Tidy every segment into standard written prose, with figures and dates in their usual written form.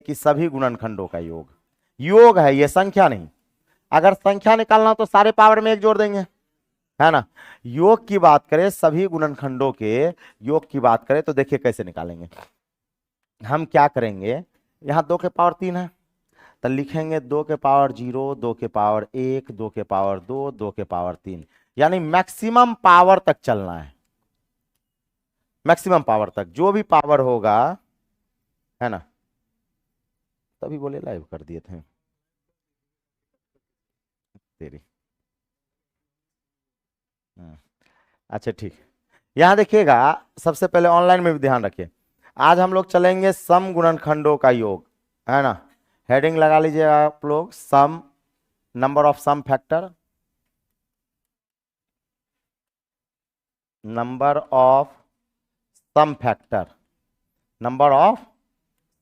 कि सभी गुणनखंडों का योग, योग है ये, संख्या नहीं। अगर संख्या निकालना तो सारे पावर में एक जोड़ देंगे, है ना। योग की बात करें, सभी गुणनखंडों के योग की बात करें तो देखिए कैसे निकालेंगे। हम क्या करेंगे, यहां 2 के पावर 3 है तो लिखेंगे 2 के पावर 0, 2 के पावर 1, 2 के पावर 2, 2 के पावर 3, यानी मैक्सिमम पावर तक चलना है। मैक्सिमम पावर तक जो भी पावर होगा, है ना। तभी बोले लाइव कर दिए थे तेरी। अच्छा ठीक, यहां देखिएगा, सबसे पहले ऑनलाइन में भी ध्यान रखिए। आज हम लोग चलेंगे सम गुणनखंडों का योग, है ना। हेडिंग लगा लीजिएगा आप लोग, sum, number of sum factor, number of sum factor, number of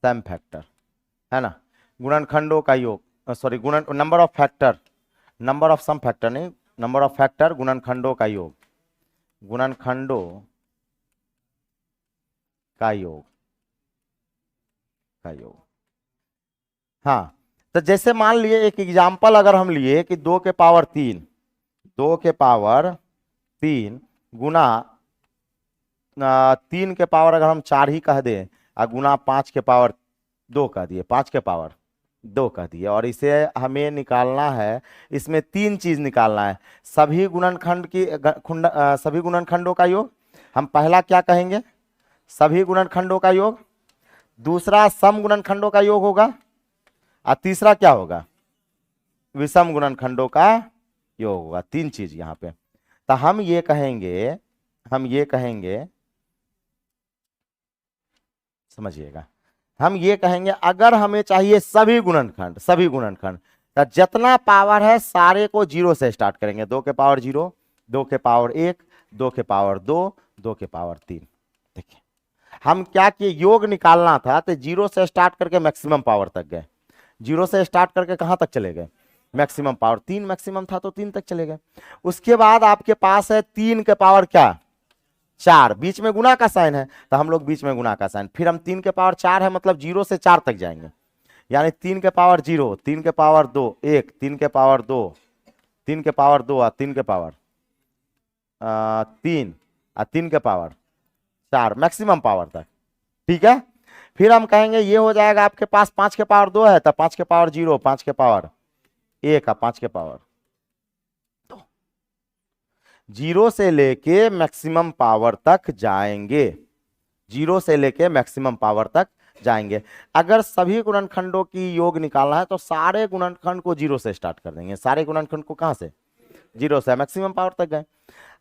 sum factor, है ना। गुणनखंडों का योग, सॉरी गुणन, number of factor, number of sum factor नहीं, नंबर ऑफ फैक्टर गुणनखंडों का योग, गुणनखंडों का योग, का योग। हाँ, तो जैसे मान लिए एक एग्जाम्पल अगर हम लिए कि 2 के पावर 3, 2 के पावर 3 गुना 3 के पावर अगर हम 4 ही कह दें और गुना 5 के पावर 2 कह दिए, 5 के पावर 2 कह दिए, और इसे हमें निकालना है, इसमें 3 चीज निकालना है। सभी गुणनखंड की सभी गुणनखंडों का योग, हम पहला क्या कहेंगे, सभी गुणनखंडों का योग, दूसरा सम गुणनखंडों का योग होगा, और तीसरा क्या होगा, विषम गुणनखंडों का योग होगा। 3 चीज यहां पे। तो हम ये कहेंगे, हम ये कहेंगे, समझिएगा, हम ये कहेंगे अगर हमें चाहिए सभी गुणनखंड, सभी गुणनखंड, तो जितना पावर है सारे को 0 से स्टार्ट करेंगे। 2 के पावर 0, 2 के पावर 1, 2 के पावर 2, 2 के पावर 3। देखिए हम क्या किए, योग निकालना था तो 0 से स्टार्ट करके मैक्सिमम पावर तक गए। 0 से स्टार्ट करके कहां तक चले गए, मैक्सिमम पावर, 3 मैक्सिमम था तो 3 तक चले गए। उसके बाद आपके पास है 3 के पावर क्या, 4, बीच में गुना का साइन है तो हम लोग बीच में गुना का साइन, फिर हम 3 के पावर 4 है मतलब 0 से 4 तक जाएंगे, यानी 3 के पावर 0, 3 के पावर 2 1, 3 के पावर 2, 3 के पावर 2 और 3 के पावर 3 और 3 के पावर 4, मैक्सिमम पावर तक। ठीक है, फिर हम कहेंगे ये हो जाएगा आपके पास 5 के पावर 2 है तो 5 के पावर 0, 5 के पावर 1 और 5 के पावर 2, 0 से लेके मैक्सिमम पावर तक जाएंगे, 0 से लेके मैक्सिमम पावर तक जाएंगे। अगर सभी गुणनखंडों की योग निकालना है तो सारे गुणनखंड को 0 से स्टार्ट कर देंगे, सारे गुणनखंड को कहां से, 0 से, मैक्सिमम पावर तक गए।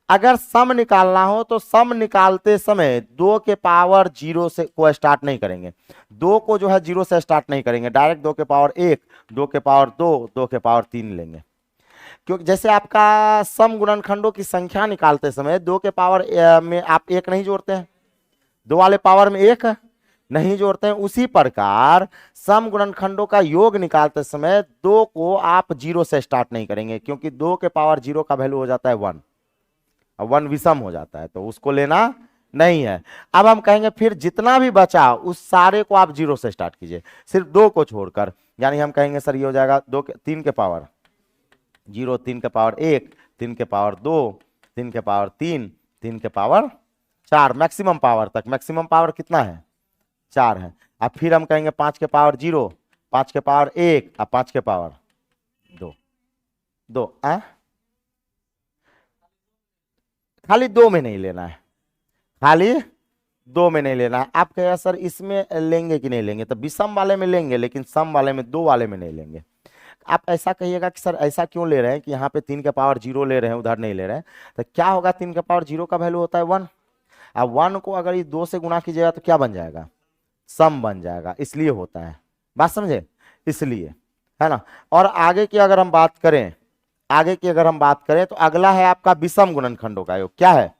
अगर सम निकालना हो तो सम निकालते समय 2 के पावर 0 से को स्टार्ट नहीं करेंगे, 2 को जो है 0 से स्टार्ट नहीं करेंगे, डायरेक्ट 2 के पावर 1, 2 के पावर 2, 2 के पावर 3 लेंगे। क्योंकि जैसे आपका सम गुणनखंडों की संख्या निकालते समय 2 के पावर में आप 1 नहीं जोड़ते हैं, 2 वाले पावर में 1 नहीं जोड़ते हैं, उसी प्रकार सम गुणनखंडों का योग निकालते समय 2 को आप 0 से स्टार्ट नहीं करेंगे, क्योंकि 2 के पावर 0 का वैल्यू हो जाता है 1, और 1 विषम हो जाता है तो उसको लेना नहीं है। अब हम कहेंगे फिर जितना भी बचा उस सारे को आप 0 से स्टार्ट कीजिए, सिर्फ 2 को छोड़कर, यानी हम कहेंगे सर ये हो जाएगा 3 के पावर 0, 3 के पावर 1, 3 के पावर 2, 3 के पावर 3, 3 के पावर 4, मैक्सिमम पावर तक। मैक्सिमम पावर कितना है, 4 है। अब फिर हम कहेंगे 5 के पावर 0, 5 के पावर 1 और 5 के पावर 2, 2 खाली 2 में नहीं लेना है, खाली 2 में नहीं लेना है। आप कहेगा सर इसमें लेंगे कि नहीं लेंगे, तो विषम वाले में लेंगे लेकिन सम वाले में, 2 वाले में नहीं लेंगे। आप ऐसा कहिएगा कि सर ऐसा क्यों ले रहे हैं कि यहाँ पे 3 के पावर 0 ले रहे हैं, उधर नहीं ले रहे हैं, तो क्या होगा, 3 के पावर 0 का वैल्यू होता है 1, अब 1 को अगर ये 2 से गुना कीजिएगा तो क्या बन जाएगा, सम बन जाएगा, इसलिए होता है। बात समझे, इसलिए, है ना। और आगे की अगर हम बात करें, आगे की अगर हम बात करें तो अगला है आपका विषम गुणनखंडों का योग। क्या है,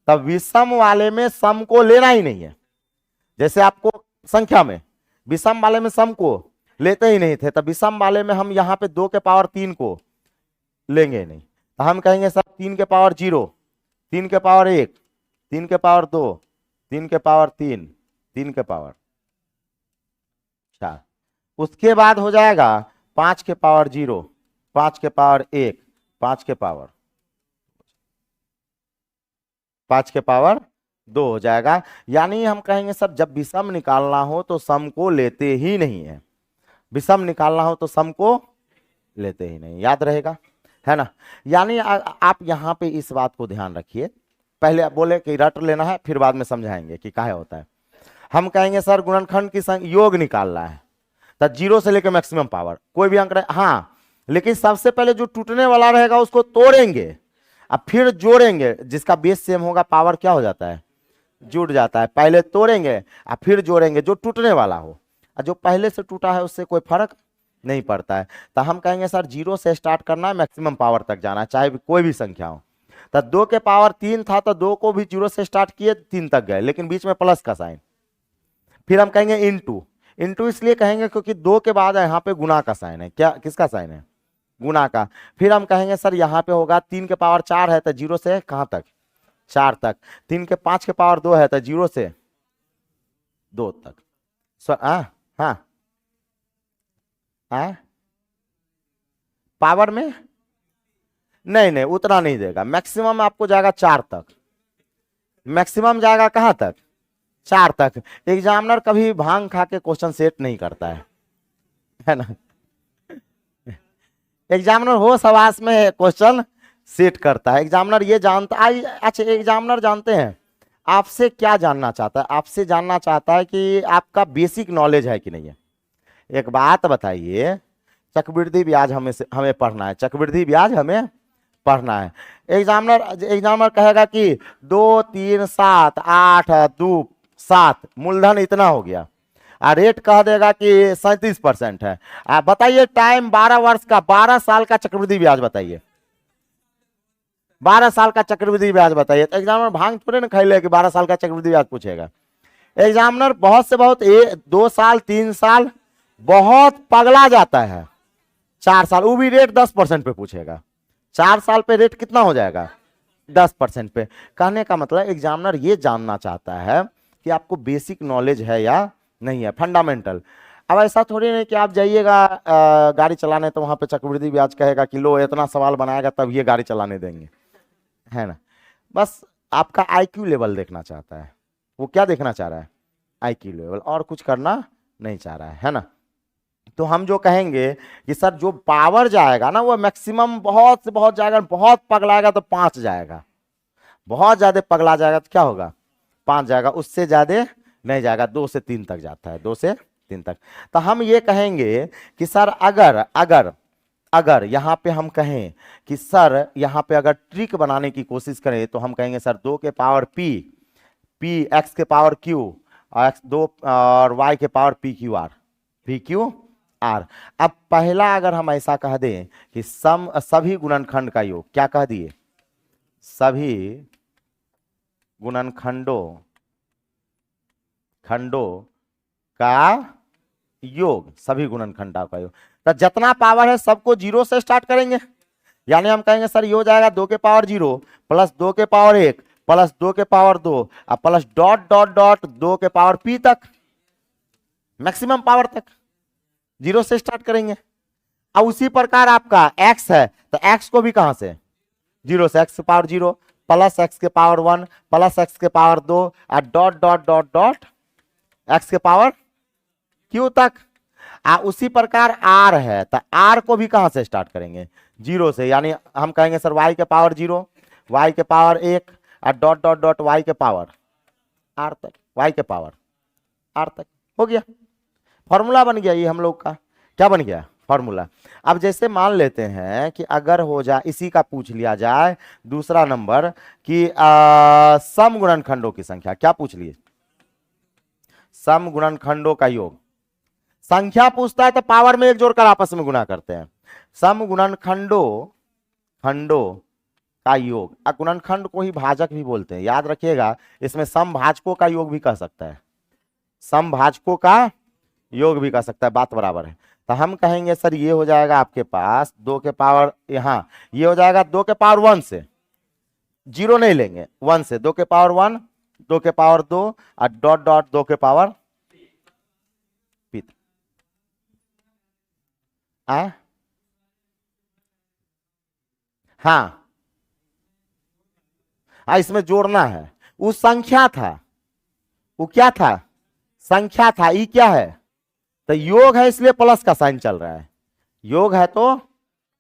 तब विषम वाले में सम को लेना ही नहीं है। जैसे आपको संख्या में विषम वाले में सम को लेते ही नहीं थे, तब विषम वाले में हम यहां पे 2 के पावर 3 को लेंगे नहीं, तो हम कहेंगे सर 3 के पावर 0, 3 के पावर 1, 3 के पावर 2, 3 के पावर 3, 3 के पावर 4, उसके बाद हो जाएगा 5 के पावर 0, 5 के पावर 1, 5 के पावर 2 हो जाएगा। यानी हम कहेंगे सर जब विषम निकालना हो तो सम को लेते ही नहीं है, विषम निकालना हो तो सम को लेते ही नहीं, याद रहेगा, है ना। यानी आप यहां पे इस बात को ध्यान रखिए, पहले आप बोले कि रट लेना है, फिर बाद में समझाएंगे कि काहे होता है। हम कहेंगे सर गुणनखंड की योग निकालना है, तो 0 से लेकर मैक्सिमम पावर कोई भी अंक रहे, हाँ, लेकिन सबसे पहले जो टूटने वाला रहेगा उसको तोड़ेंगे, अब फिर जोड़ेंगे, जिसका बेस सेम होगा पावर क्या हो जाता है, जुड़ जाता है। पहले तोड़ेंगे और फिर जोड़ेंगे जो टूटने वाला हो, और जो पहले से टूटा है उससे कोई फर्क नहीं पड़ता है। तो हम कहेंगे सर 0 से स्टार्ट करना है, मैक्सिमम पावर तक जाना है, चाहे कोई भी संख्या हो। तो 2 के पावर 3 था तो 2 को भी 0 से स्टार्ट किए 3 तक गए, लेकिन बीच में प्लस का साइन। फिर हम कहेंगे इंटू, इंटू इसलिए कहेंगे क्योंकि 2 के बाद यहाँ पे गुना का साइन है, क्या किसका साइन है, गुना का। फिर हम कहेंगे सर यहाँ पे होगा 3 के पावर 4 है तो 0 से कहां तक, 4 तक। 3 के 5 के पावर 2 है तो 0 से 2 तक। हाँ पावर में नहीं नहीं उतना नहीं देगा, मैक्सिमम आपको जाएगा 4 तक, मैक्सिमम जाएगा कहां तक, 4 तक। एग्जामिनर कभी भांग खा के क्वेश्चन सेट नहीं करता है ना, एग्जामिनर होश हवास में क्वेश्चन सेट करता है। एग्जामिनर ये जानता, अच्छा एग्जामिनर जानते हैं आपसे क्या जानना चाहता है, आपसे जानना चाहता है कि आपका बेसिक नॉलेज है कि नहीं है। एक बात बताइए, चक्रवृद्धि ब्याज हमें पढ़ना है, चक्रवृद्धि ब्याज हमें पढ़ना है। एग्जामिनर कहेगा कि 2 3 7 8 2 7 मूलधन इतना हो गया, और रेट कह देगा कि 37% है। आप बताइए टाइम 12 वर्ष का, 12 साल का चक्रवृद्धि ब्याज बताइए, 12 साल का चक्रवृद्धि ब्याज बताइए। तो एग्जामिनर भांग थोड़े ना खाई ले कि 12 साल का चक्रवृद्धि ब्याज पूछेगा। एग्जामिनर बहुत से बहुत 2 साल 3 साल बहुत पगला जाता है, 4 साल वो भी रेट 10% पे पूछेगा। 4 साल पे रेट कितना हो जाएगा, 10% पे। कहने का मतलब एग्जामिनर ये जानना चाहता है कि आपको बेसिक नॉलेज है या नहीं है, फंडामेंटल। अब ऐसा थोड़ी नहीं कि आप जाइएगा गाड़ी चलाने तो वहां पे चक्रवृद्धि ब्याज कहेगा कि लो इतना सवाल बनाएगा तब ये गाड़ी चलाने देंगे, है ना। बस आपका आईक्यू लेवल देखना चाहता है, वो क्या देखना चाह रहा है, आईक्यू लेवल, और कुछ करना नहीं चाह रहा है ना। तो हम जो कहेंगे कि सर जो पावर जाएगा ना वो मैक्सिमम बहुत से बहुत जाएगा, बहुत पगलाएगा तो 5 जाएगा, बहुत ज्यादा पगला जाएगा तो क्या होगा, 5 जाएगा, उससे ज्यादा नहीं जाएगा, 2 से 3 तक जाता है, 2 से 3 तक। तो हम ये कहेंगे कि सर अगर अगर अगर यहां पे हम कहें कि सर यहां पे अगर ट्रिक बनाने की कोशिश करें तो हम कहेंगे सर 2 के पावर p, x के पावर q, और x 2 और y के पावर p q r। अब पहला अगर हम ऐसा कह दें कि सभी गुणनखंड का योग, क्या कह दिए, सभी गुणनखंडों का योग, सभी गुणनखंडों का योग, तो जितना पावर है सबको 0 से स्टार्ट करेंगे। यानी हम कहेंगे सर ये हो जाएगा 2 के पावर 0 प्लस 2 के पावर 1 प्लस 2 के पावर 2 और प्लस डॉट डॉट डॉट 2 के पावर p तक, मैक्सिमम पावर तक 0 से स्टार्ट करेंगे। अब उसी प्रकार आपका x है तो x को भी कहां से, 0 से, x के पावर 0 प्लस x के पावर 1 प्लस x के पावर 2 और dot dot dot dot x के पावर q तक। उसी प्रकार r है तो r को भी कहां से स्टार्ट करेंगे, 0 से। यानी हम कहेंगे सर y के पावर 0 y के पावर 1 और डॉट डॉट डॉट y के पावर r तक, y के पावर r तक। हो गया, फॉर्मूला बन गया ये हम लोग का, क्या बन गया, फॉर्मूला। अब जैसे मान लेते हैं कि अगर हो जाए, इसी का पूछ लिया जाए दूसरा नंबर कि सम गुणनखंडों की संख्या, क्या पूछ लिए, सम गुणनखंडों का योग। संख्या पूछता है तो पावर में एक जोड़कर आपस में गुना करते हैं। सम गुणनखंडों का योग, गुणनखंड को ही भाजक भी बोलते हैं, याद रखिएगा। इसमें समभाजकों का योग भी कह सकता है, समभाजकों का योग भी कह सकता है, बात बराबर है। तो हम कहेंगे सर ये हो जाएगा आपके पास 2 के पावर, यहां ये हो जाएगा 2 के पावर 1 से, 0 नहीं लेंगे, 1 से 2 के पावर 1 2 के पावर 2 और डॉट डॉट 2 के पावर p। हाँ हाँ हाँ, इसमें जोड़ना है। वो संख्या था, वो क्या था, संख्या था। ई क्या है, तो योग है इसलिए प्लस का साइन चल रहा है, योग है तो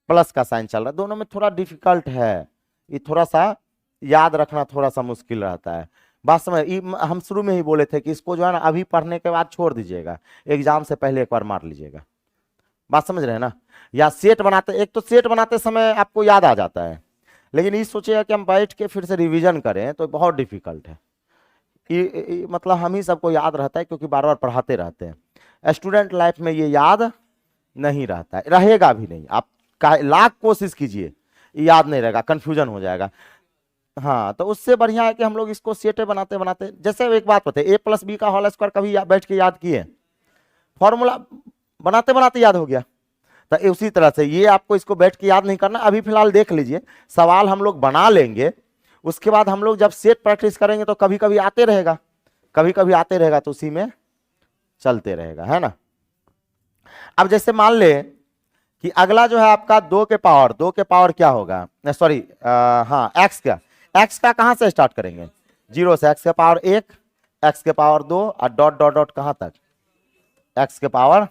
प्लस का साइन चल रहा है। दोनों में थोड़ा डिफिकल्ट है, ये थोड़ा सा याद रखना थोड़ा सा मुश्किल रहता है। बात समझ, हम शुरू में ही बोले थे कि इसको जो है ना अभी पढ़ने के बाद छोड़ दीजिएगा, एग्जाम से पहले एक बार मार लीजिएगा। बात समझ रहे हैं ना। या सेट बनाते, एक तो सेट बनाते समय आपको याद आ जाता है, लेकिन ये सोचिएगा कि हम बैठ के फिर से रिवीजन करें तो बहुत डिफिकल्ट है। मतलब हम ही सबको याद रहता है क्योंकि बार बार पढ़ाते रहते हैं। स्टूडेंट लाइफ में ये याद नहीं रहता है, रहेगा भी नहीं। आप लाख कोशिश कीजिए, याद नहीं रहेगा, कंफ्यूजन हो जाएगा। हाँ, तो उससे बढ़िया है कि हम लोग इसको सेटे बनाते बनाते, जैसे एक बात बताए, ए प्लस बी का होल स्क्वायर कभी बैठ के याद किए, फॉर्मूला बनाते बनाते याद हो गया। तो उसी तरह से ये आपको इसको बैठ के याद नहीं करना, अभी फिलहाल देख लीजिए, सवाल हम लोग बना लेंगे, उसके बाद हम लोग जब सेट प्रैक्टिस करेंगे तो कभी कभी आते रहेगा, कभी कभी आते रहेगा, तो उसी में चलते रहेगा, है ना। अब जैसे मान ले कि अगला जो है आपका 2 के पावर क्या होगा, सॉरी हाँ एक्स का कहां से स्टार्ट करेंगे, 0 से, एक्स के पावर 1, एक्स के पावर 2 और डॉट डॉट डॉट कहां तक, एक्स के पावर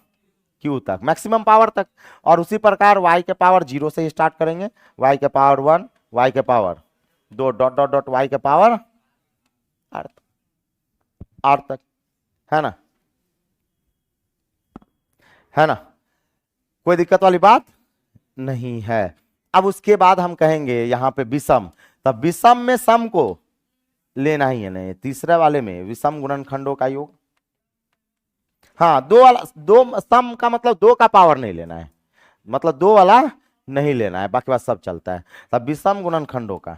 क्यू तक, मैक्सिमम पावर तक। और उसी प्रकार y के पावर 0 से स्टार्ट करेंगे, y के पावर 1, y के power 2, dot dot dot y के पावर r तक, है ना, है ना, कोई दिक्कत वाली बात नहीं है। अब उसके बाद हम कहेंगे यहां पे विषम, तब विषम में सम को लेना ही है, नहीं तीसरे वाले में विषम गुणनखंडों का योग। हाँ, दो वाला, दो सम का मतलब 2 का पावर नहीं लेना है, मतलब 2 वाला नहीं लेना है, बाकी बात सब चलता है। तब विषम गुणनखंडों का,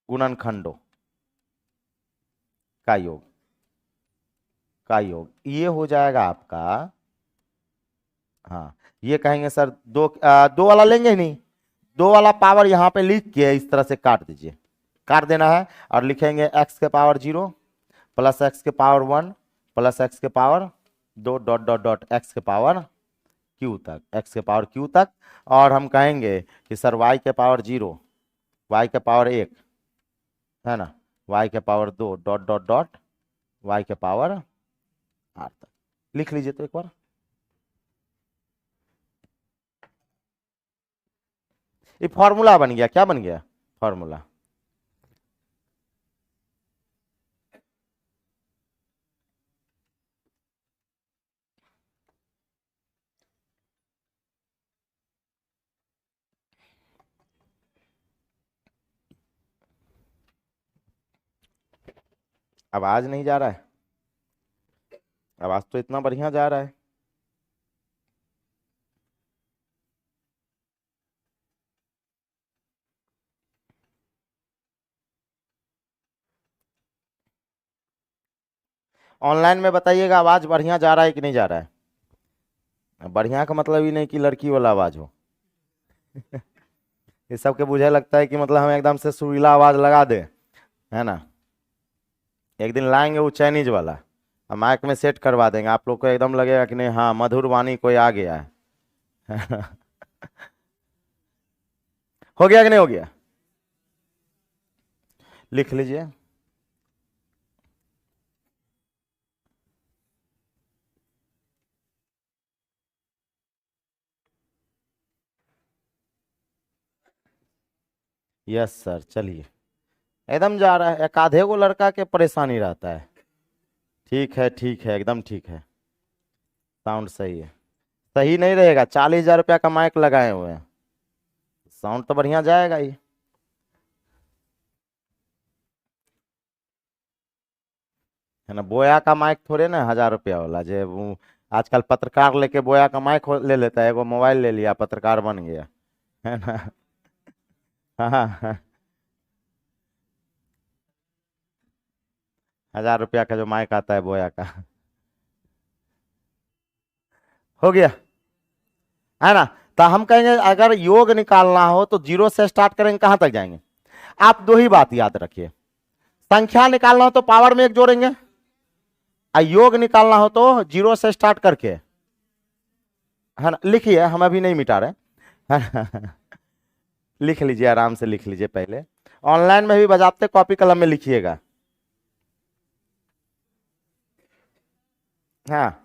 गुणनखंडों का योग, का योग ये हो जाएगा आपका। हाँ, ये कहेंगे सर दो वाला लेंगे ही नहीं, 2 वाला पावर यहां पे लिख के इस तरह से काट दीजिए, काट देना है, और लिखेंगे एक्स के पावर 0 प्लस एक्स के पावर 1 प्लस एक्स के power 2 dot dot dot X के पावर क्यू तक, एक्स के पावर क्यू तक। और हम कहेंगे कि सर वाई के पावर 0, वाई के पावर 1, है ना, वाई के power 2 dot dot dot Y के पावर आर तक। लिख लीजिए तो एक बार, ये फॉर्मूला बन गया, क्या बन गया, फॉर्मूला। आवाज नहीं जा रहा है, आवाज तो इतना बढ़िया जा रहा है। ऑनलाइन में बताइएगा आवाज बढ़िया जा रहा है कि नहीं जा रहा है। बढ़िया का मतलब ही नहीं कि लड़की वाला आवाज हो। ये सबके बुझे लगता है कि मतलब हम एकदम से सुरीला आवाज लगा दे, है ना। एक दिन लाएंगे वो चाइनीज वाला, और माइक में सेट करवा देंगे, आप लोग को एकदम लगेगा कि नहीं हाँ मधुर वाणी कोई आ गया है। हो गया कि नहीं हो गया, लिख लीजिए। यस सर, चलिए, एकदम जा रहा है। एक आधे को लड़का के परेशानी रहता है। ठीक है, ठीक है, एकदम ठीक है, साउंड सही है। सही नहीं रहेगा, 40,000 रुपया का माइक लगाए हुए हैं, साउंड तो बढ़िया जाएगा ही, है ना। बोया का माइक थोड़े ना 1,000 रुपया वाला, जो वो आजकल पत्रकार लेके बोया का माइक ले लेता है, एगो मोबाइल ले लिया पत्रकार बन गया, है ना। हाँ हाँ, 1,000 रुपया का जो माइक आता है बोया का। हो गया, है ना। तो हम कहेंगे अगर योग निकालना हो तो 0 से स्टार्ट करेंगे, कहां तक जाएंगे। आप 2 ही बात याद रखिए, संख्या निकालना हो तो पावर में 1 जोड़ेंगे, और योग निकालना हो तो 0 से स्टार्ट करके है ना, लिखिए, हम अभी नहीं मिटा रहे हैं, है ना? लिख लीजिए, आराम से लिख लीजिए, पहले ऑनलाइन में भी बजाते कॉपी कलम में लिखिएगा। हाँ,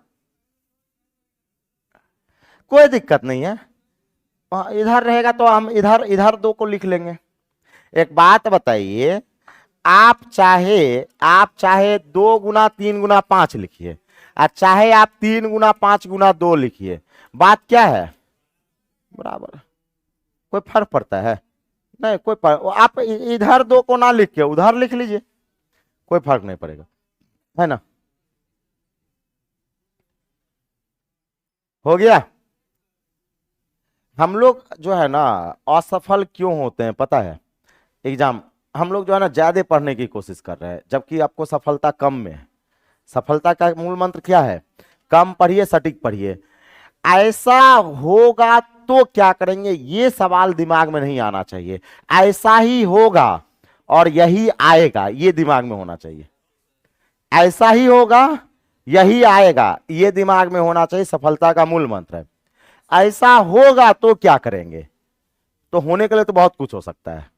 कोई दिक्कत नहीं है। इधर रहेगा तो हम इधर इधर 2 को लिख लेंगे। एक बात बताइए, आप चाहे 2 गुना 3 गुना 5 लिखिए, और चाहे आप 3 गुना 5 गुना 2 लिखिए, बात क्या है, बराबर है। कोई फर्क पड़ता है? नहीं, कोई फर्क। आप इधर 2 को ना लिख के उधर लिख लीजिए, कोई फर्क नहीं पड़ेगा, है ना? हो गया। हम लोग जो है ना असफल क्यों होते हैं पता है? एग्जाम, हम लोग जो है ना ज्यादा पढ़ने की कोशिश कर रहे हैं, जबकि आपको सफलता कम में है। सफलता का मूल मंत्र क्या है? कम पढ़िए, सटीक पढ़िए। ऐसा होगा तो क्या करेंगे, ये सवाल दिमाग में नहीं आना चाहिए। ऐसा ही होगा और यही आएगा, ये दिमाग में होना चाहिए। ऐसा ही होगा, यही आएगा, ये दिमाग में होना चाहिए। सफलता का मूल मंत्र है। ऐसा होगा तो क्या करेंगे, तो होने के लिए तो बहुत कुछ हो सकता है,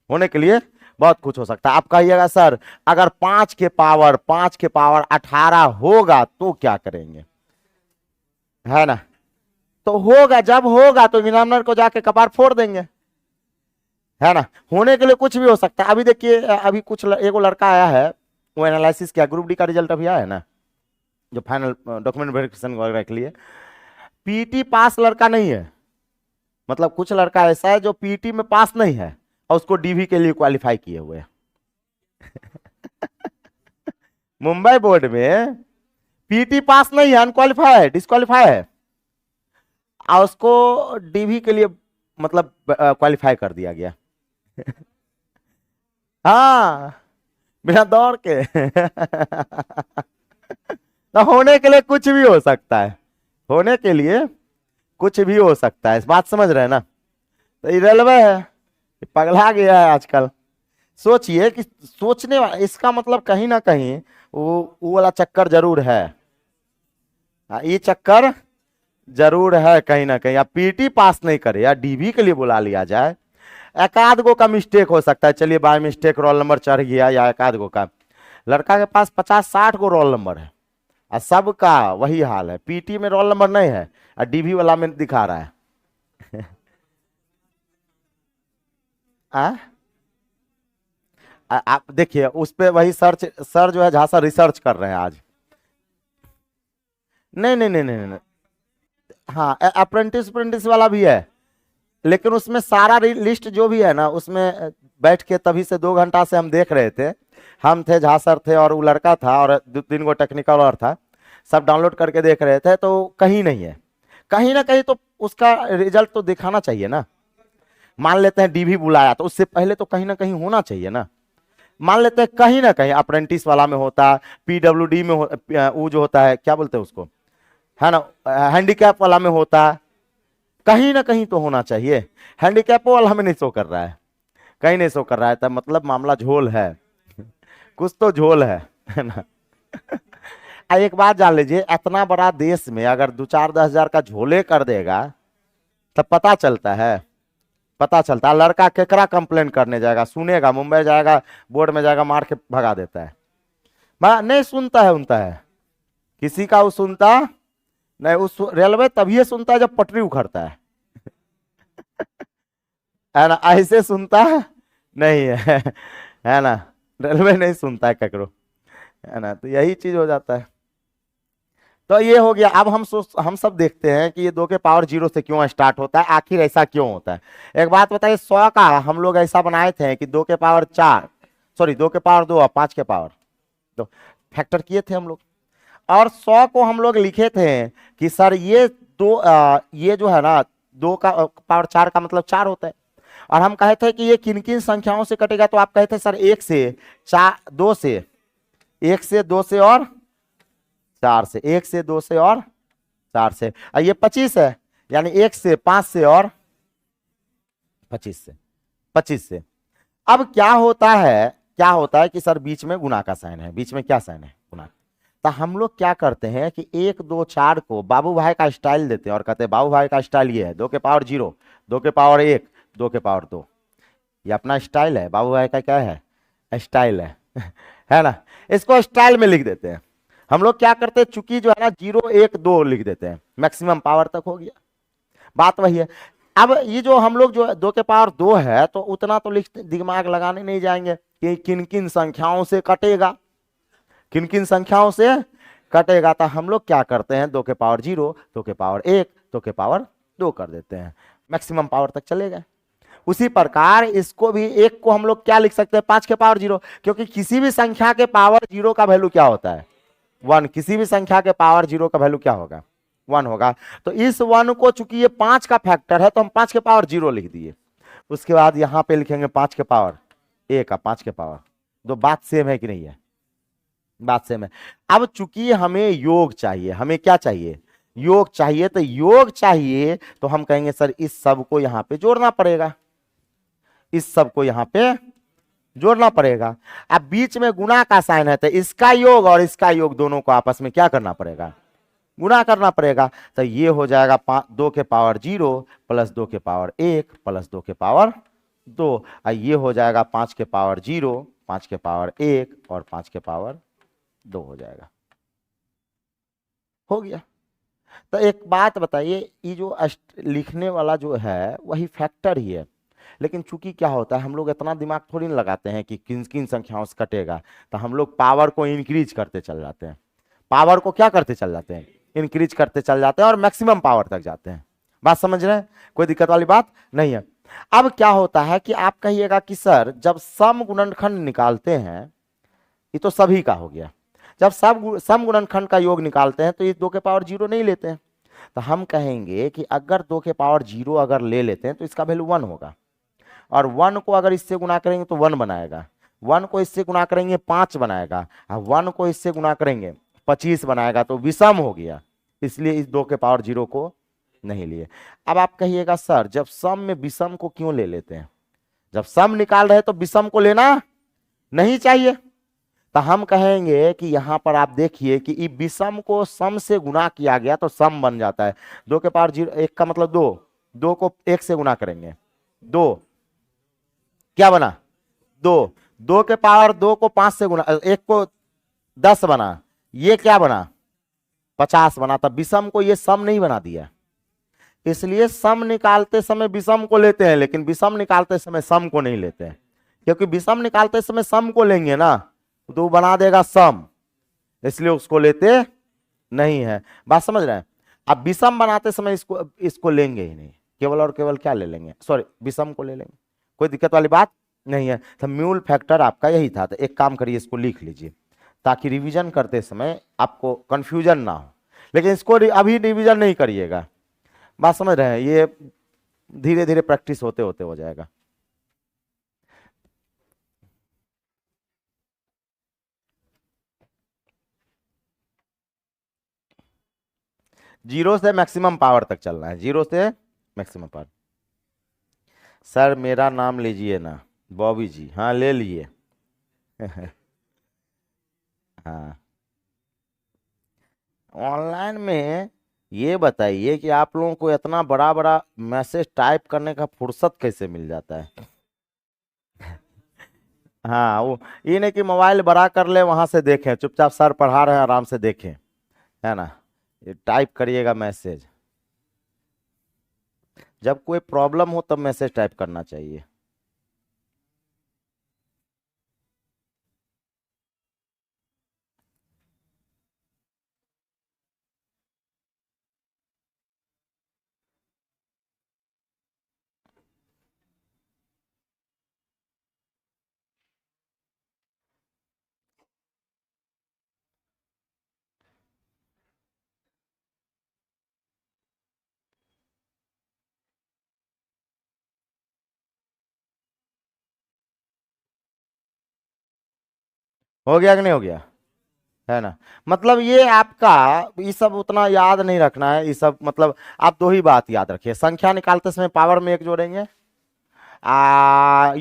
होने के लिए बहुत कुछ हो सकता है। आप कहिएगा सर अगर 5 के पावर 18 होगा तो क्या करेंगे, है ना? तो होगा, जब होगा तो एग्जामिनर को जाके कपार फोड़ देंगे, है ना? होने के लिए कुछ भी हो सकता है। अभी देखिए, अभी एगो लड़का आया है, वो एनालिसिस किया, ग्रुप डी का रिजल्ट अभी आया है ना, जो फाइनल डॉक्यूमेंट वेरिफिकेशन वगैरह के लिए। पीटी पास लड़का नहीं है, मतलब कुछ लड़का ऐसा है जो पीटी में पास नहीं है और उसको डीवी के लिए क्वालिफाई किए हुए हैं। मुंबई बोर्ड में पीटी पास नहीं है, अनक्वालिफाई है, डिस्क्वालीफाई है, और उसको डीवी के लिए मतलब क्वालिफाई कर दिया गया। हाँ, बिना दौड़ के। तो होने के लिए कुछ भी हो सकता है, होने के लिए कुछ भी हो सकता है, इस बात समझ रहे हैं ना? तो ये रेलवे है, पगला गया है आजकल। सोचिए कि सोचने वाला, इसका मतलब कहीं ना कहीं वो वाला चक्कर जरूर है। ये चक्कर जरूर है कहीं ना कहीं। आप पीटी पास नहीं करे या डीवी के लिए बुला लिया जाए, एक आध गो का मिस्टेक हो सकता है, चलिए बाय मिस्टेक रोल नंबर चढ़ गया, या एक आध गो का। लड़का के पास 50-60 गो रोल नंबर है और सबका वही हाल है, पीटी में रोल नंबर नहीं है और डीवी वाला में दिखा रहा है। आप देखिए उस पे वही सर्च, सर जो है झांसा रिसर्च कर रहे हैं आज। नहीं नहीं नहीं नहीं नहीं, हाँ अप्रेंटिस अप्रेंटिस वाला भी है, लेकिन उसमें सारा लिस्ट जो भी है ना, उसमें बैठ के तभी से 2 घंटा से हम देख रहे थे। हम थे, झा सर थे और वो लड़का था और 2-3 गो टेक्निकल और था, सब डाउनलोड करके देख रहे थे, तो कहीं नहीं है। कहीं ना कहीं तो उसका रिजल्ट तो दिखाना चाहिए ना। मान लेते हैं डीवी बुलाया, तो उससे पहले तो कहीं ना कहीं होना चाहिए ना। मान लेते हैं कहीं ना कहीं अप्रेंटिस वाला में होता, पीडब्ल्यूडी में वो जो होता है क्या बोलते हैं उसको, है ना, हैंडीकैप वाला में होता, कहीं ना कहीं तो होना चाहिए। हैंडीकैप वाला हमें नहीं शो कर रहा है, कहीं नहीं शो कर रहा है, तब मतलब मामला झोल है, कुछ तो झोल है ना? एक बात जान लीजिए, इतना बड़ा देश में अगर 2-4-10 हजार का झोले कर देगा, तब पता चलता है, पता चलता है लड़का केकरा कंप्लेन करने जाएगा, सुनेगा, मुंबई जाएगा, बोर्ड में जाएगा, मार के भगा देता है। नहीं सुनता है, उनता है किसी का, वो सुनता नहीं। उस रेलवे तभी सुनता है जब पटरी उखड़ता है ना, ऐसे सुनता नहीं है ना? रेलवे नहीं सुनता है ककरो, है ना? तो यही चीज हो जाता है। तो ये हो गया। अब हम सब देखते हैं कि ये 2 के पावर 0 से क्यों स्टार्ट होता है, आखिर ऐसा क्यों होता है। एक बात बताइए, 100 का हम लोग ऐसा बनाए थे कि 2 के पावर 4, सॉरी 2 के पावर 2 और 5 के पावर, तो फैक्टर किए थे हम लोग, और 100 को हम लोग लिखे थे कि सर ये ये जो है ना 2 का पावर 4 का मतलब 4 होता है। और हम कहे थे कि ये किन किन संख्याओं से कटेगा, तो आप कहे थे सर 1 से 4, 2 से, 1 से 2 से और 4 से, 1 से 2 से और 4 से, और ये 25 है, यानी 1 से 5 से और 25 से, 25 से। अब क्या होता है, क्या होता है कि सर बीच में गुना का साइन है, बीच में क्या साइन है, गुना। तो हम लोग क्या करते हैं कि 1 2 4 को बाबू भाई का स्टाइल देते हैं और कहते हैं बाबू भाई का स्टाइल ये है 2 के पावर 0, 2 के पावर 1, 2 के पावर 2। ये अपना स्टाइल है, बाबू भाई का क्या है, स्टाइल है है ना। इसको स्टाइल में लिख देते हैं। हम लोग क्या करते हैं, चूंकि जो है ना 0 1 2 लिख देते हैं, मैक्सिमम पावर तक हो गया। बात वही है। अब ये जो हम लोग जो 2 के पावर 2 है, तो उतना तो लिख दिमाग लगाने नहीं जाएंगे कि किन किन संख्याओं से कटेगा, किन किन संख्याओं से कटेगा। तो हम लोग क्या करते हैं, 2 के पावर 0, 2 के पावर 1, 2 के पावर 2 कर देते हैं, मैक्सिमम पावर तक चलेगा। उसी प्रकार इसको भी एक को हम लोग क्या लिख सकते हैं, 5 के पावर 0, क्योंकि किसी भी संख्या के पावर 0 का वैल्यू क्या होता है, 1। किसी भी संख्या के पावर 0 का वैल्यू क्या होगा, 1 होगा। तो इस 1 को चूंकि ये 5 का फैक्टर है, तो हम 5 के पावर 0 लिख दिए। उसके बाद यहां पे लिखेंगे 5 के पावर 1 का 5 के पावर 2। बात सेम है कि नहीं है, बात सेम है। अब चूंकि हमें योग चाहिए, हमें क्या चाहिए, योग चाहिए। तो योग चाहिए तो हम कहेंगे सर इस सब को यहां पे जोड़ना पड़ेगा, इस सब को यहां पे जोड़ना पड़ेगा। अब बीच में गुणा का साइन है, तो इसका योग और इसका योग दोनों को आपस में क्या करना पड़ेगा, गुणा करना पड़ेगा। तो ये हो जाएगा 2 के पावर 0 प्लस 2 के पावर 1 प्लस 2 के पावर 2। और ये हो जाएगा 5 के पावर 0, 5 के पावर 1 और 5 के पावर 2 हो जाएगा, हो गया। तो एक बात बताइए, ये जो लिखने वाला जो है वही फैक्टर ही है, लेकिन चूंकि क्या होता है हम लोग इतना दिमाग थोड़ी ना लगाते हैं कि किन किन संख्याओं से कटेगा। तो हम लोग पावर को इंक्रीज करते चल जाते हैं, पावर को क्या करते चल जाते हैं, इंक्रीज करते चल जाते हैं और मैक्सिमम पावर तक जाते हैं। बात समझ रहे हैं, कोई दिक्कत वाली बात नहीं है। अब क्या होता है कि आप कहिएगा कि सर जब सम गुणनखंड निकालते हैं, ये तो सभी का हो गया, जब सब सम गुणनखंड का योग निकालते हैं तो ये 2 के पावर 0 नहीं लेते हैं। तो हम कहेंगे कि अगर 2 के पावर 0 अगर ले लेते हैं तो इसका वैल्यू 1 होगा, और 1 को अगर इससे गुणा करेंगे तो 1 बनाएगा, 1 को इससे गुणा करेंगे 5 बनाएगा, और 1 को इससे गुणा करेंगे 25 बनाएगा, तो विषम हो गया। इसलिए इस 2 के पावर 0 को नहीं लिए। अब आप कहिएगा सर जब सम में विषम को क्यों ले लेते हैं, जब सम निकाल रहे तो विषम को लेना नहीं चाहिए। तो हम कहेंगे कि यहां पर आप देखिए कि विषम को सम से गुणा किया गया तो सम बन जाता है। 2 के पावर 1 का मतलब 2, 2 को 1 से गुणा करेंगे 2, क्या बना 2, 2 के पावर 2 को 5 से गुणा, 1 को 10 बना, ये क्या बना 50 बना। तब विषम को ये सम नहीं बना दिया, इसलिए सम निकालते समय विषम को लेते हैं, लेकिन विषम निकालते समय सम को नहीं लेते हैं, क्योंकि विषम निकालते समय सम को लेंगे ना तो वो बना देगा सम, इसलिए उसको लेते नहीं है। बात समझ रहे हैं। अब विषम बनाते समय इसको लेंगे ही नहीं, केवल और केवल क्या ले लेंगे, सॉरी विषम को ले लेंगे, कोई दिक्कत वाली बात नहीं है। तो म्यूल फैक्टर आपका यही था। तो एक काम करिए, इसको लिख लीजिए ताकि रिवीजन करते समय आपको कंफ्यूजन ना हो, लेकिन इसको अभी रिवीजन नहीं करिएगा। बात समझ रहे हैं, ये धीरे धीरे प्रैक्टिस होते होते हो जाएगा। जीरो से मैक्सिमम पावर तक चलना है, 0 से मैक्सिमम पावर। सर मेरा नाम लीजिए ना, बॉबी जी, हाँ ले लिए हाँ ऑनलाइन में ये बताइए कि आप लोगों को इतना बड़ा बड़ा मैसेज टाइप करने का फुर्सत कैसे मिल जाता है हाँ वो ये नहीं कि मोबाइल बड़ा कर ले वहां से देखें, चुपचाप सर पढ़ा रहे हैं आराम से देखें, है ना। ये टाइप करिएगा मैसेज, जब कोई प्रॉब्लम हो तब मैसेज टाइप करना चाहिए। हो गया कि नहीं हो गया, है ना। मतलब ये आपका ये सब उतना याद नहीं रखना है, ये सब मतलब आप दो ही बात याद रखिए, संख्या निकालते समय पावर में 1 जोड़ेंगे,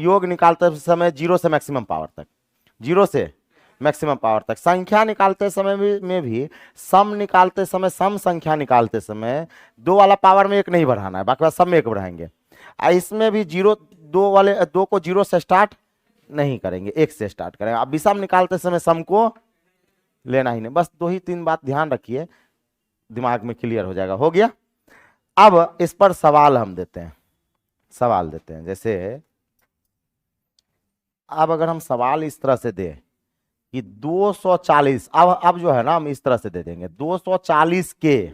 योग निकालते समय 0 से मैक्सिमम पावर तक, 0 से मैक्सिमम पावर तक। संख्या निकालते समय में भी सम निकालते समय, सम संख्या निकालते समय दो वाला पावर में एक नहीं बढ़ाना है, बाकी सब में एक बढ़ाएंगे। इसमें भी जीरो, दो वाले दो को जीरो से स्टार्ट नहीं करेंगे, एक से स्टार्ट करेंगे। अब विषम निकालते समय सम को लेना ही नहीं। बस दो ही तीन बात ध्यान रखिए, दिमाग में क्लियर हो जाएगा। हो गया। अब इस पर सवाल हम देते हैं, सवाल देते हैं। जैसे अब अगर हम सवाल इस तरह से दें कि 240, अब जो है ना हम इस तरह से दे देंगे 240 के,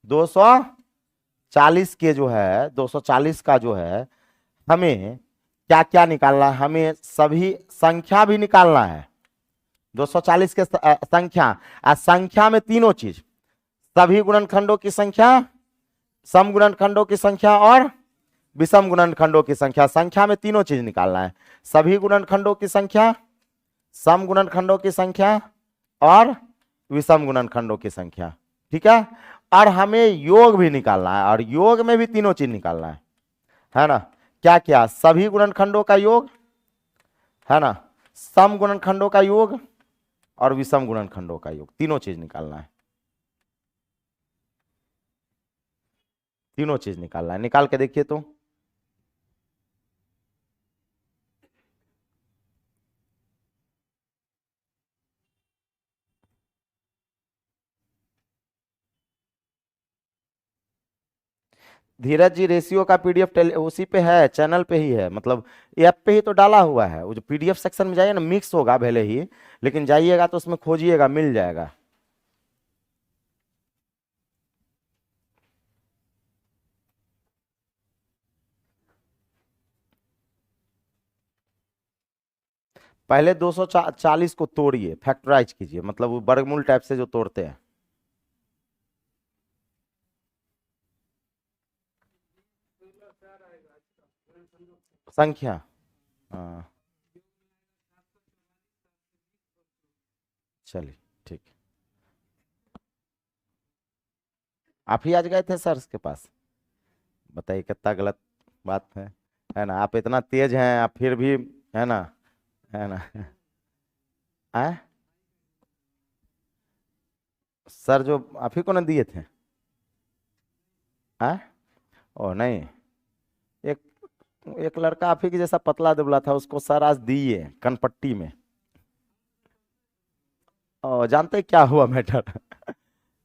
240 के जो है 240 का जो है हमें क्या क्या निकालना है, हमें सभी संख्या भी निकालना है। 240 के संख्या, संख्या में तीनों चीज, सभी गुणनखंडों की संख्या, सम गुणनखंडों की संख्या और विषम गुणनखंडों की संख्या। संख्या में तीनों चीज निकालना है, सभी गुणनखंडों की संख्या, सम गुणनखंडों की संख्या और विषम गुणनखंडों की संख्या। ठीक है। और हमें योग भी निकालना है, और योग में भी तीनों चीज निकालना है ना। क्या क्या? सभी गुणनखंडों का योग है ना, सम गुणनखंडों का योग और विषम गुणनखंडों का योग, तीनों चीज निकालना है। तीनों चीज निकालना है। निकाल के देखिए तो। धीरज जी, रेशियो का पीडीएफ उसी पे है, चैनल पे ही है, मतलब ऐप पे ही तो डाला हुआ है। वो जो पीडीएफ सेक्शन में जाइए ना, मिक्स होगा भले ही, लेकिन जाइएगा तो उसमें खोजिएगा, मिल जाएगा। पहले 240 को तोड़िए, फैक्टराइज कीजिए, मतलब वो वर्गमूल टाइप से जो तोड़ते हैं। संख्या, हाँ चलिए ठीक। आप ही आज गए थे सर के पास? बताइए कितना गलत बात है ना। आप इतना तेज हैं, आप फिर भी, है ना, है ना। आए सर जो आप ही को ना दिए थे? आए ओ नहीं, एक एक लड़का आप ही के जैसा पतला दुबला था, उसको सर आज दिए कनपट्टी में। ओ जानते क्या हुआ मैटर?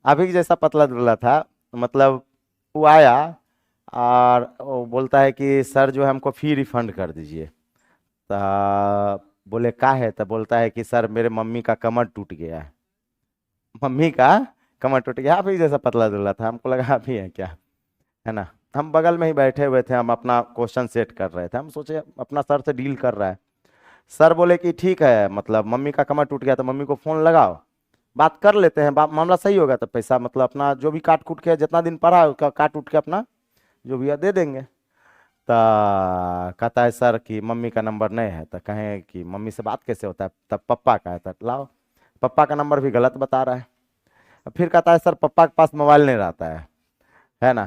आप ही के जैसा पतला दुबला था, मतलब वो आया और वो बोलता है कि सर जो है हमको फी रिफंड कर दीजिए। तो बोले का है? तो बोलता है कि सर मेरे मम्मी का कमर टूट गया है। मम्मी का कमर टूट गया। आप ही जैसा पतला दुबला था, हमको लगा आप ही है क्या, है ना। हम बगल में ही बैठे हुए थे, हम अपना क्वेश्चन सेट कर रहे थे, हम सोचे अपना सर से डील कर रहा है। सर बोले कि ठीक है, मतलब मम्मी का कमर टूट गया तो मम्मी को फोन लगाओ, बात कर लेते हैं, मामला सही होगा तो पैसा, मतलब अपना जो भी काट कूट के जितना दिन पड़ा है उसका काट उठ के अपना जो भी है दे देंगे। तो कहता है सर कि मम्मी का नंबर नहीं है। तो कहें कि मम्मी से बात कैसे होता है? तब पप्पा का है। तो लाओ, पप्पा का नंबर भी गलत बता रहा है। फिर कहता है सर पप्पा के पास मोबाइल नहीं रहता है ना।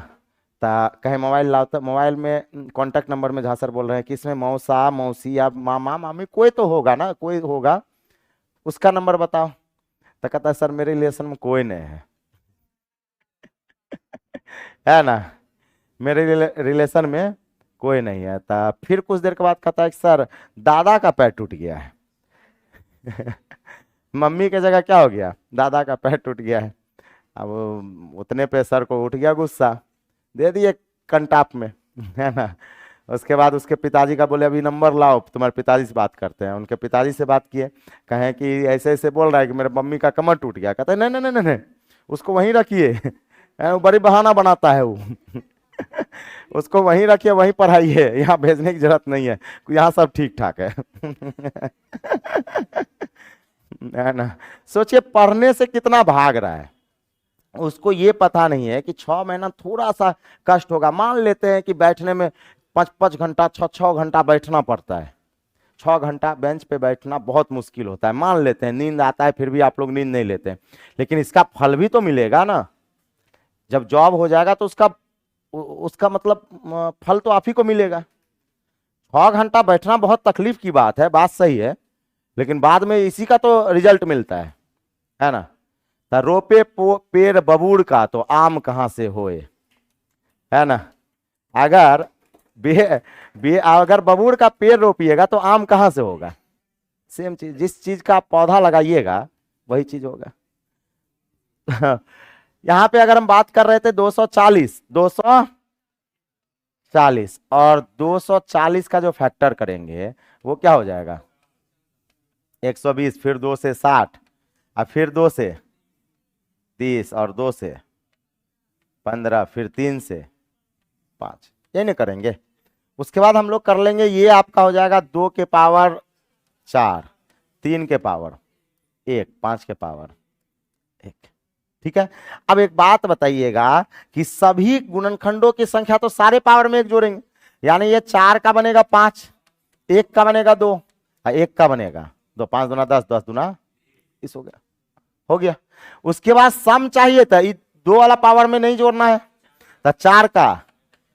तो कहे मोबाइल लाओ। तो मोबाइल में कॉन्टैक्ट नंबर में जहाँ सर बोल रहे हैं कि इसमें मौसा मौसी या मामा मामी कोई तो होगा ना, कोई होगा, उसका नंबर बताओ। तो कहता है सर मेरे रिलेशन में कोई नहीं है ना, मेरे रिलेशन में कोई नहीं है। तो फिर कुछ देर के बाद कहता है कि सर दादा का पैर टूट गया है। मम्मी के जगह क्या हो गया? दादा का पैर टूट गया है। अब उतने पे सर को उठ गया गुस्सा, दे दिए कंटाप में, है ना। उसके बाद उसके पिताजी का बोले अभी नंबर लाओ, तुम्हारे पिताजी से बात करते हैं। उनके पिताजी से बात किए, कहें कि ऐसे ऐसे बोल रहा है कि मेरे मम्मी का कमर टूट गया। कहते हैं नहीं नहीं नहीं नहीं, उसको वहीं रखिए, वो बड़ी बहाना बनाता है वो। उसको वहीं रखिए, वहीं पढ़ाइए, यहाँ भेजने की जरूरत नहीं है, यहाँ सब ठीक ठाक है। है ना। सोचिए पढ़ने से कितना भाग रहा है, उसको ये पता नहीं है कि 6 महीना थोड़ा सा कष्ट होगा। मान लेते हैं कि बैठने में 5-5 घंटा 6-6 घंटा बैठना पड़ता है, 6 घंटा बेंच पे बैठना बहुत मुश्किल होता है। मान लेते हैं नींद आता है, फिर भी आप लोग नींद नहीं लेते हैं, लेकिन इसका फल भी तो मिलेगा ना। जब जॉब हो जाएगा तो उसका उसका मतलब फल तो आप ही को मिलेगा। 6 घंटा बैठना बहुत तकलीफ की बात है, बात सही है, लेकिन बाद में इसी का तो रिजल्ट मिलता है ना। तो रोपे पेड़ बबूर का तो आम कहाँ से होए, है ना। अगर अगर बबूर का पेड़ रोपिएगा तो आम कहाँ से होगा। सेम चीज, जिस चीज का आप पौधा लगाइएगा वही चीज होगा। यहां पे अगर हम बात कर रहे थे 240 और 240 का जो फैक्टर करेंगे वो क्या हो जाएगा 120, फिर 2 से 60 और फिर 2 से 30 और 2 से 15, फिर 3 से 5, ये नहीं करेंगे। उसके बाद हम लोग कर लेंगे, ये आपका हो जाएगा 2 के पावर 4, 3 के पावर 1, 5 के पावर 1। ठीक है। अब एक बात बताइएगा कि सभी गुणनखंडों की संख्या तो सारे पावर में 1 जोड़ेंगे, यानी ये 4 का बनेगा 5, 1 का बनेगा 2, 1 का बनेगा 2, 5 दूना 10, 10 दूना 20 हो गया। उसके बाद सम चाहिए था, 2 वाला पावर में नहीं जोड़ना है, तो 4 का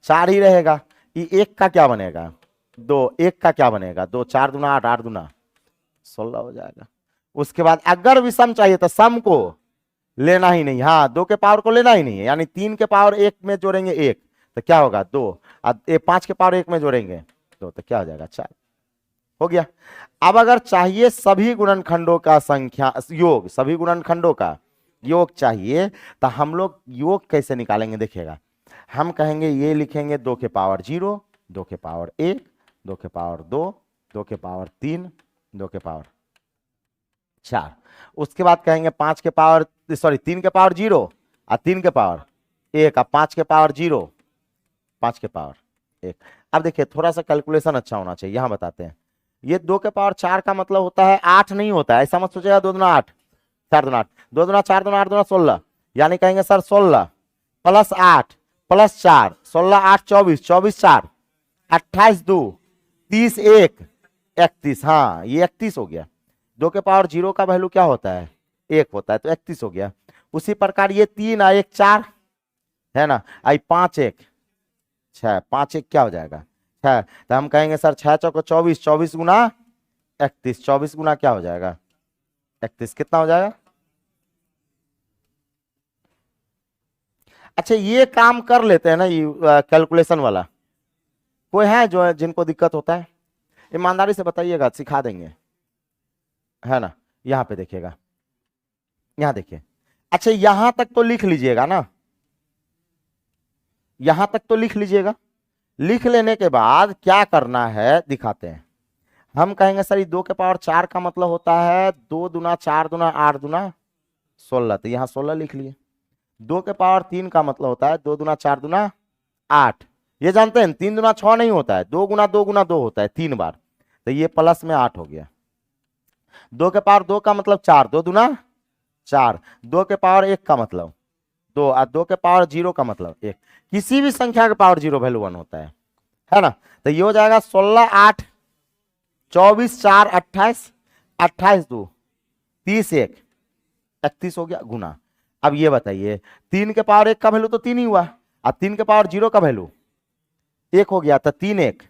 4 ही रहेगा। ये 1 का क्या बनेगा 2, 1 का क्या बनेगा 2, 4 दूना 8, 8 दूना 16 हो जाएगा। उसके बाद अगर विषम चाहिए तो सम को लेना ही नहीं, हाँ 2 के पावर को लेना ही नहीं है, यानी 3 के पावर 1 में जोड़ेंगे 1 तो क्या होगा 2, और 5 के पावर 1 में जोड़ेंगे 2 तो क्या हो जाएगा 4, हो गया। अब अगर चाहिए सभी गुणनखंडों का संख्या योग, सभी गुणनखंडों का योग चाहिए तो हम लोग योग कैसे निकालेंगे देखिएगा। हम कहेंगे ये लिखेंगे 2 के पावर 0, 2 के पावर 1, 2 के पावर 2, 2 के पावर 3, 2 के पावर 4। उसके बाद कहेंगे 5 के पावर 3 के पावर 0 और 3 के पावर 1 और 5 के पावर 0, 5 के पावर 1। अब देखिए थोड़ा सा कैलकुलेशन अच्छा होना चाहिए, यहां बताते हैं। ये 2 के पावर 4 का मतलब होता है 8 नहीं होता है, ऐसा मत सोचेगा 2 दूना 8, 4 दूना 8, 2 दूना 4 दूना 8 दूना 16, यानी कहेंगे सर 16 प्लस 8 प्लस 4, 16 8 24, 24 4 28 2 30 1 31, हाँ ये 31 हो गया। 2 के पावर 0 का वैल्यू क्या होता है 1 होता है, तो 31 हो गया। उसी प्रकार ये 3 और 1 4 है ना, आई 5 1 6, 5 1 क्या हो जाएगा 6, तो हम कहेंगे सर 6 चौको 24, 24 गुना 31, 24 गुना क्या हो जाएगा 31, कितना हो जाएगा। अच्छा ये काम कर लेते हैं ना ये कैलकुलेशन वाला, कोई है जो जिनको दिक्कत होता है ईमानदारी से बताइएगा, सिखा देंगे, है ना। यहां पे देखिएगा, यहां देखिए। अच्छा यहां तक तो लिख लीजिएगा ना, यहां तक तो लिख लीजिएगा। लिख लेने के बाद क्या करना है दिखाते हैं। हम कहेंगे सर ये 2 के पावर 4 का मतलब होता है 2 दूना 4 दूना 8 दूना 16, तो यहां 16 लिख लिए। 2 के पावर 3 का मतलब होता है 2 दूना 4 दूना 8, ये जानते हैं 3 दूना 6 नहीं होता है, 2 गुना 2 गुना 2 होता है 3 बार, तो ये प्लस में 8 हो गया। 2 के पावर 2 का मतलब 4, 2 दूना 4, 2 के पावर 1 का मतलब 2 और 2 के पावर 0 का मतलब 1, किसी भी संख्या के पावर 0 वैल्यू 1 होता है ना। तो ये हो जाएगा 16 8 24 4 28, 28 2 30 1 31 हो गया गुना। अब ये बताइए 3 के पावर 1 का वैल्यू तो 3 ही हुआ, और 3 के पावर 0 का वैल्यू 1 हो गया, तो 3 1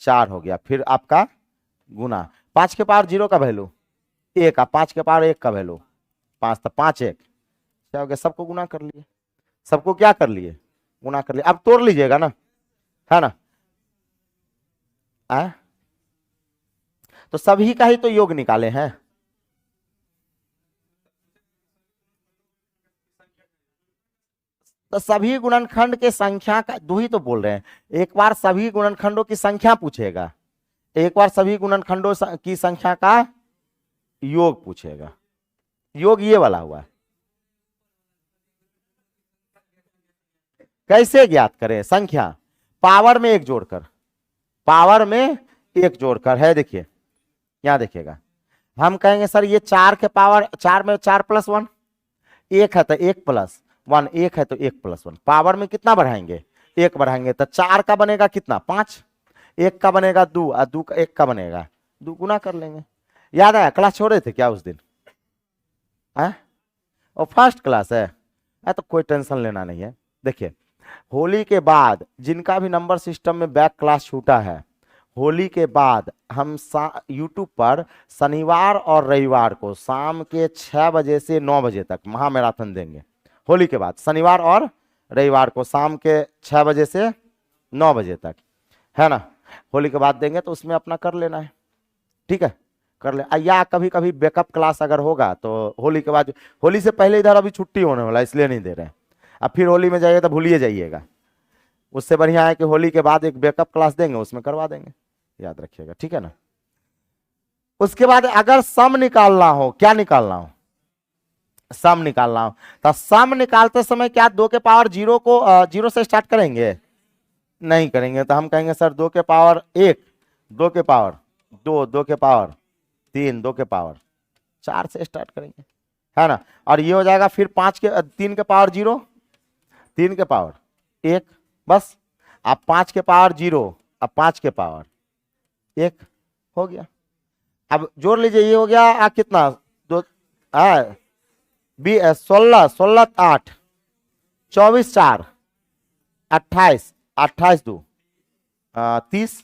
4 हो गया, फिर आपका गुना। 5 के पावर 0 का वैल्यू 1 और 5 के पावर 1 का वैल्यू 5, तो 5 1 क्या हो गया, सबको गुना कर लिए, सबको क्या कर लिए गुना कर लिए। अब तोड़ लीजिएगा ना, है ना। तो सभी का ही तो योग निकाले हैं। तो सभी गुणनखंड के संख्या का दो ही तो बोल रहे हैं, एक बार सभी गुणनखंडों की संख्या पूछेगा, एक बार सभी गुणनखंडों की संख्या का योग पूछेगा। योग ये वाला हुआ, कैसे ज्ञात करें संख्या, पावर में 1 जोड़कर, पावर में 1 जोड़कर है। देखिए यहां देखिएगा, हम कहेंगे सर ये 4 के पावर 4 में 4 प्लस 1, 1 है तो 1 प्लस 1, 1 है तो 1 प्लस 1, पावर में कितना बढ़ाएंगे 1 बढ़ाएंगे, तो 4 का बनेगा कितना 5, 1 का बनेगा 2 और 2 का 1 का बनेगा 2, गुना कर लेंगे। याद आया क्लास छोड़े थे क्या उस दिन, और फर्स्ट क्लास है तो कोई टेंशन लेना नहीं है। देखिए होली के बाद जिनका भी नंबर सिस्टम में बैक क्लास छूटा है, होली के बाद हम यूट्यूब पर शनिवार और रविवार को शाम के 6 बजे से 9 बजे तक महामैराथन देंगे। होली के बाद शनिवार और रविवार को शाम के 6 बजे से 9 बजे तक, है ना। होली के बाद देंगे तो उसमें अपना कर लेना है, ठीक है, कर ले। या कभी कभी बैकअप क्लास अगर होगा तो होली के बाद, होली से पहले इधर अभी छुट्टी होने वाला इसलिए नहीं दे रहे हैं। अब फिर होली में जाइएगा तो भूलिए जाइएगा। उससे बढ़िया है कि होली के बाद एक बैकअप क्लास देंगे, उसमें करवा देंगे, याद रखिएगा, ठीक है ना। उसके बाद अगर सम निकालना हो, क्या निकालना हो, सम निकालना हो, तो सम निकालते समय क्या 2 के पावर 0 को 0 से स्टार्ट करेंगे? नहीं करेंगे। तो हम कहेंगे सर 2 के पावर 1, 2 के पावर 2, 2 के पावर 3, 2 के पावर 4 से स्टार्ट करेंगे, है ना। और ये हो जाएगा फिर 3 के पावर 0, 3 के पावर 1, बस। अब 5 के पावर 0, अब 5 के पावर 1 हो गया। अब जोड़ लीजिए, ये हो गया कितना, 2 16, 16 8, 24 4, 28, 28 2 30,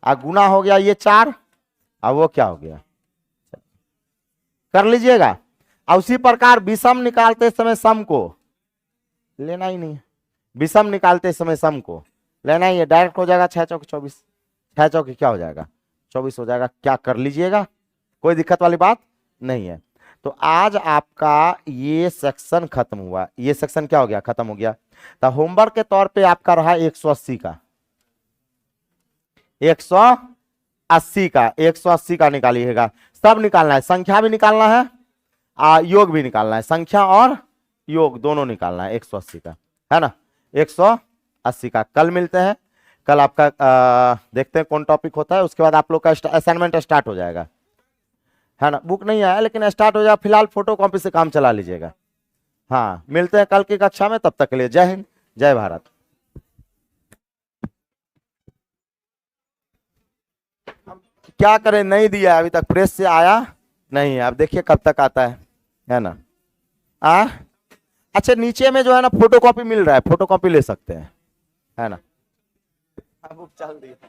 गुना हो गया ये 4, अब वो क्या हो गया, कर लीजिएगा। उसी प्रकार विषम निकालते समय सम को लेना ही नहीं है, विषम निकालते समय सम को लेना ही है, डायरेक्ट हो जाएगा 6 चौक 24, 6 चौक क्या हो जाएगा 24 हो जाएगा, क्या कर लीजिएगा, कोई दिक्कत वाली बात नहीं है। तो आज आपका ये सेक्शन खत्म हुआ, ये सेक्शन क्या हो गया, खत्म हो गया। तो होमवर्क के तौर पे आपका रहा 180 का, 180 का निकालिएगा। सब निकालना है, संख्या भी निकालना है, योग भी निकालना है, संख्या और योग दोनों निकालना है 180 का, है ना। 180 का कल मिलते हैं। कल आपका देखते हैं कौन टॉपिक होता है, उसके बाद आप लोग का असाइनमेंट स्टार्ट हो जाएगा, है ना। बुक नहीं आया लेकिन स्टार्ट हो जाएगा, फिलहाल फोटो कॉपी से काम चला लीजिएगा। हाँ, मिलते हैं कल की कक्षा में, तब तक के लिए जय हिंद, जय भारत। क्या करें, नहीं दिया अभी तक, प्रेस से आया नहीं है, अब देखिए कब तक आता है ना। अच्छा, नीचे में जो है ना फोटो कॉपी मिल रहा है, फोटो कॉपी ले सकते हैं, है ना। अब चल दिया।